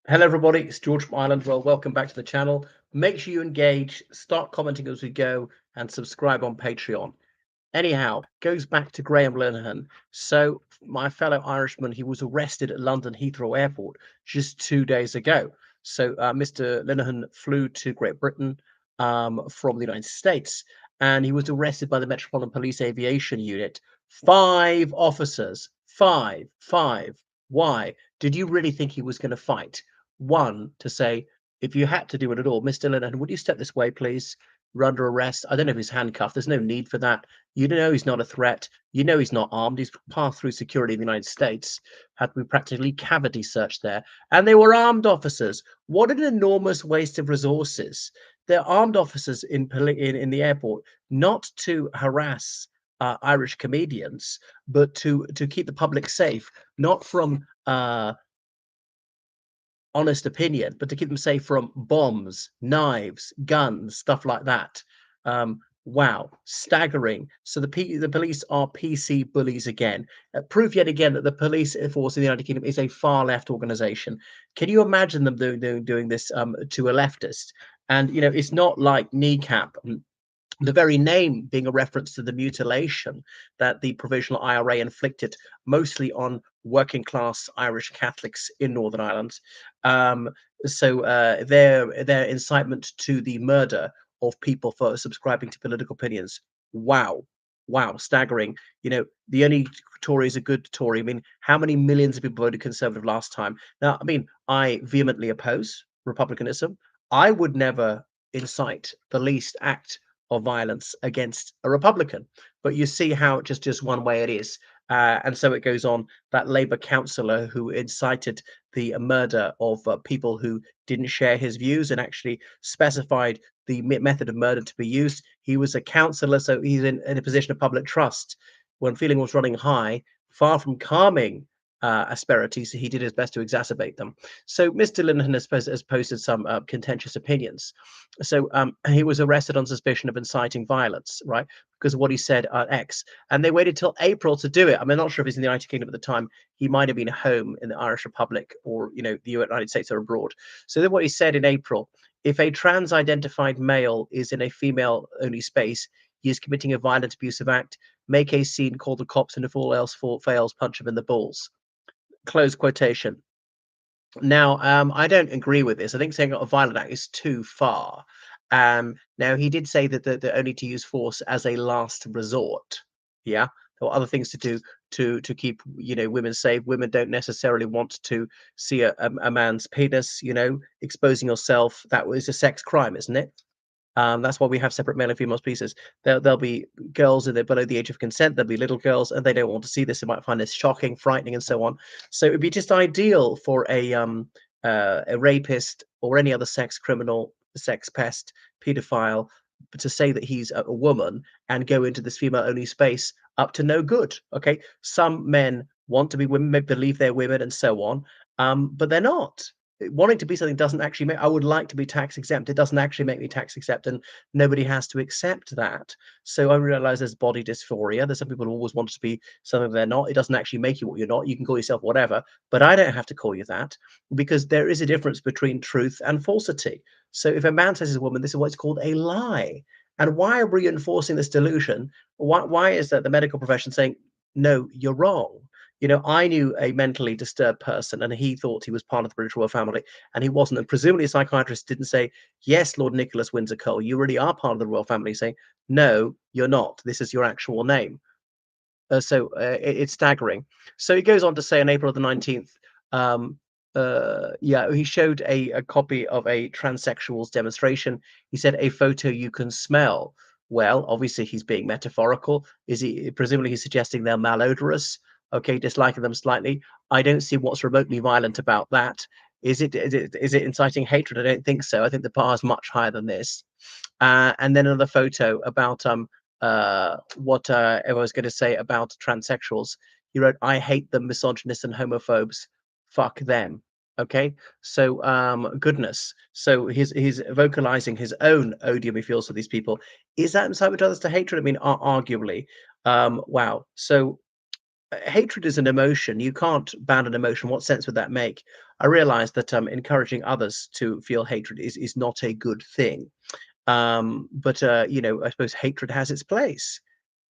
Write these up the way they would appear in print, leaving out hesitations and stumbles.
Hello, everybody. It's George from Ireland. Well, welcome back to the channel. Make sure you engage, start commenting as we go, and subscribe on Patreon. Anyhow, goes back to Graham Linehan. So, my fellow Irishman, he was arrested at London Heathrow Airport just 2 days ago. So, Mr. Linehan flew to Great Britain from the United States, and he was arrested by the Metropolitan Police Aviation Unit. Five officers, five. Why? Did you really think he was going to fight? One, to say, if you had to do it at all, Mr. Linehan, would you step this way, please? You're under arrest. I don't know if he's handcuffed. There's no need for that. You know he's not a threat. You know he's not armed. He's passed through security in the United States. Had to be practically cavity searched there. And they were armed officers. What an enormous waste of resources. They're armed officers in the airport, not to harass Irish comedians, but to keep the public safe, not from honest opinion, but to keep them safe from bombs, knives, guns, stuff like that. Wow, staggering. So the police are PC bullies again. Proof yet again that the police force in the United Kingdom is a far left organization. Can you imagine them doing this to a leftist? And it's not like kneecap. The very name being a reference to the mutilation that the provisional IRA inflicted mostly on working class Irish Catholics in Northern Ireland. Um, their incitement to the murder of people for subscribing to political opinions. Wow. Wow, staggering. The only Tory is a good Tory. I mean, how many millions of people voted Conservative last time? Now, I mean, I vehemently oppose republicanism. I would never incite the least act of violence against a Republican. But you see how just one way it is. And so it goes on. That Labour councillor who incited the murder of people who didn't share his views and actually specified the method of murder to be used. He was a councillor, so he's in a position of public trust. When feeling was running high, far from calming asperities, he did his best to exacerbate them. So Mr. Linehan has posted some contentious opinions. So he was arrested on suspicion of inciting violence, right? Because of what he said on X. And they waited till April to do it. I'm not sure if he's in the United Kingdom at the time. He might have been home in the Irish Republic or, the United States or abroad. So then what he said in April, if a trans-identified male is in a female-only space, he is committing a violent abusive act, make a scene, call the cops, and if all else fails, punch him in the balls. Close quotation. Now, I don't agree with this. I think saying a violent act is too far. Now, he did say that they're only to use force as a last resort. Yeah, there are other things to do to keep women safe. Women don't necessarily want to see a man's penis. Exposing yourself, that was a sex crime, isn't it? That's why we have separate male and female species. There'll be girls below the age of consent. There'll be little girls, and they don't want to see this. They might find this shocking, frightening, and so on. So it'd be just ideal for a rapist or any other sex criminal, sex pest, pedophile, to say that he's a woman and go into this female-only space up to no good. Okay, some men want to be women, they believe they're women, and so on, but they're not. Wanting to be something doesn't actually make. I would like to be tax exempt. It doesn't actually make me tax exempt, and nobody has to accept that. So I realize there's body dysphoria. There's some people who always want to be something they're not. It doesn't actually make you what you're not. You can call yourself whatever, but I don't have to call you that, because there is a difference between truth and falsity. So if a man says he's a woman, this is what's called a lie. And why are we reinforcing this delusion? Why is that the medical profession saying, no, you're wrong? I knew a mentally disturbed person, and he thought he was part of the British royal family, and he wasn't. And presumably, a psychiatrist didn't say, "Yes, Lord Nicholas Windsor Cole, you really are part of the royal family." Saying, "No, you're not. This is your actual name." It's staggering. So he goes on to say, on April the 19th, yeah, he showed a copy of a transsexuals demonstration. He said, "A photo you can smell." Well, obviously he's being metaphorical. Is he? Presumably he's suggesting they're malodorous. Okay, disliking them slightly. I don't see what's remotely violent about that. Is it inciting hatred? I don't think so. I think the bar is much higher than this. And then another photo about what I was going to say about transsexuals. He wrote, "I hate them, misogynists and homophobes. Fuck them." Okay, so goodness. So he's vocalizing his own odium he feels for these people. Is that incitement to others to hatred? I mean, arguably. Wow. So Hatred is an emotion. You can't ban an emotion. What sense would that make? I realize that encouraging others to feel hatred is not a good thing. But I suppose hatred has its place.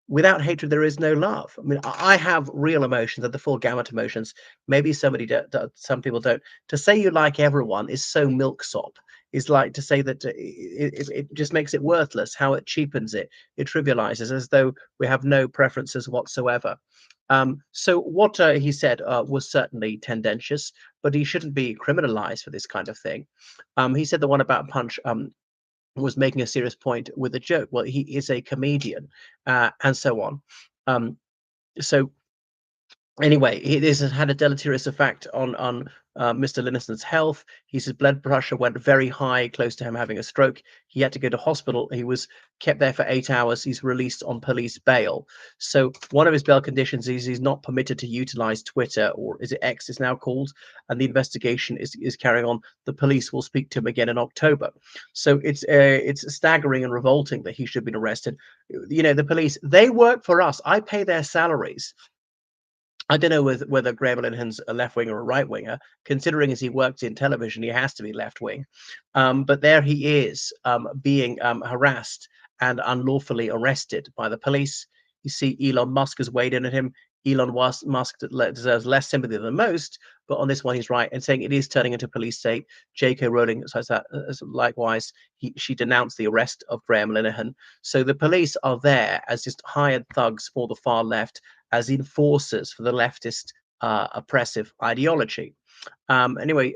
Without hatred, there is no love. I mean, I have real emotions and the full gamut emotions. Maybe some people don't. To say you like everyone is so milksop. Is like to say that it just makes it worthless. How it cheapens it, it trivializes, as though we have no preferences whatsoever. So what he said was certainly tendentious, but he shouldn't be criminalized for this kind of thing. He said the one about Punch was making a serious point with a joke. Well, he is a comedian, and so on. Um, so anyway, this has had a deleterious effect on Mr. Linnison's health. His blood pressure went very high, close to him having a stroke. He had to go to hospital. He was kept there for 8 hours. He's released on police bail. So one of his bail conditions is he's not permitted to utilize Twitter, or is it X is now called, and the investigation is carrying on. The police will speak to him again in October. So it's staggering and revolting that he should have been arrested. The police, they work for us. I pay their salaries. I don't know whether Graham Linehan's a left winger or a right winger. Considering as he works in television, he has to be left wing. But there he is, being harassed and unlawfully arrested by the police. You see, Elon Musk has weighed in at him. Musk deserves less sympathy than most, but on this one, he's right in saying it is turning into police state. J.K. Rowling says that likewise. She denounced the arrest of Graham Linehan. So the police are there as just hired thugs for the far left, as enforcers for the leftist oppressive ideology. Anyway,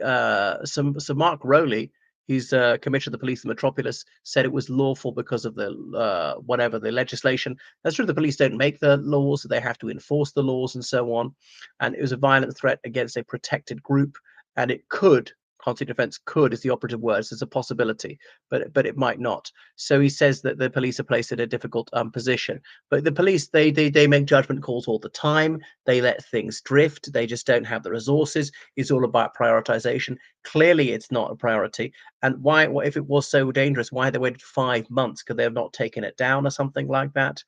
so Mark Rowley, who's Commissioner of the Police of the Metropolis, said it was lawful because of the whatever the legislation. That's true. The police don't make the laws, so they have to enforce the laws and so on. And it was a violent threat against a protected group, and it could. Constitutional defense could is the operative word. So it's a possibility, but it might not. So he says that the police are placed in a difficult position. But the police, they make judgment calls all the time. They let things drift. They just don't have the resources. It's all about prioritization. Clearly, it's not a priority. And why? If it was so dangerous, why they waited 5 months? Could they have not taken it down or something like that?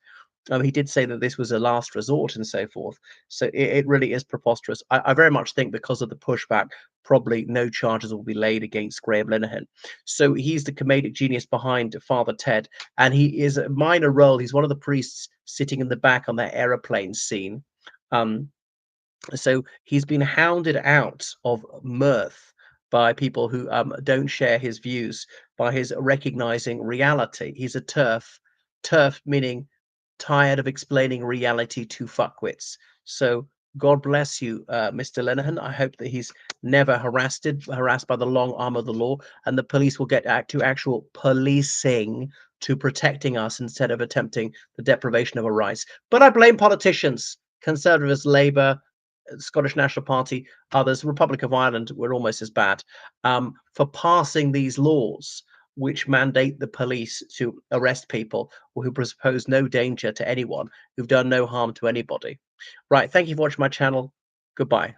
He did say that this was a last resort and so forth. So it really is preposterous. I very much think because of the pushback, probably no charges will be laid against Graham Linehan. So he's the comedic genius behind Father Ted, and he is a minor role. He's one of the priests sitting in the back on that aeroplane scene. Um, so he's been hounded out of mirth by people who don't share his views, by his recognizing reality. He's a turf meaning tired of explaining reality to fuckwits. So God bless you, Mr. Linehan. I hope that he's never harassed by the long arm of the law, and the police will get to actual policing, to protecting us instead of attempting the deprivation of our rights. But I blame politicians, Conservatives, Labour, Scottish National Party, others, Republic of Ireland were almost as bad, for passing these laws which mandate the police to arrest people who pose no danger to anyone, who've done no harm to anybody. Right. Thank you for watching my channel. Goodbye.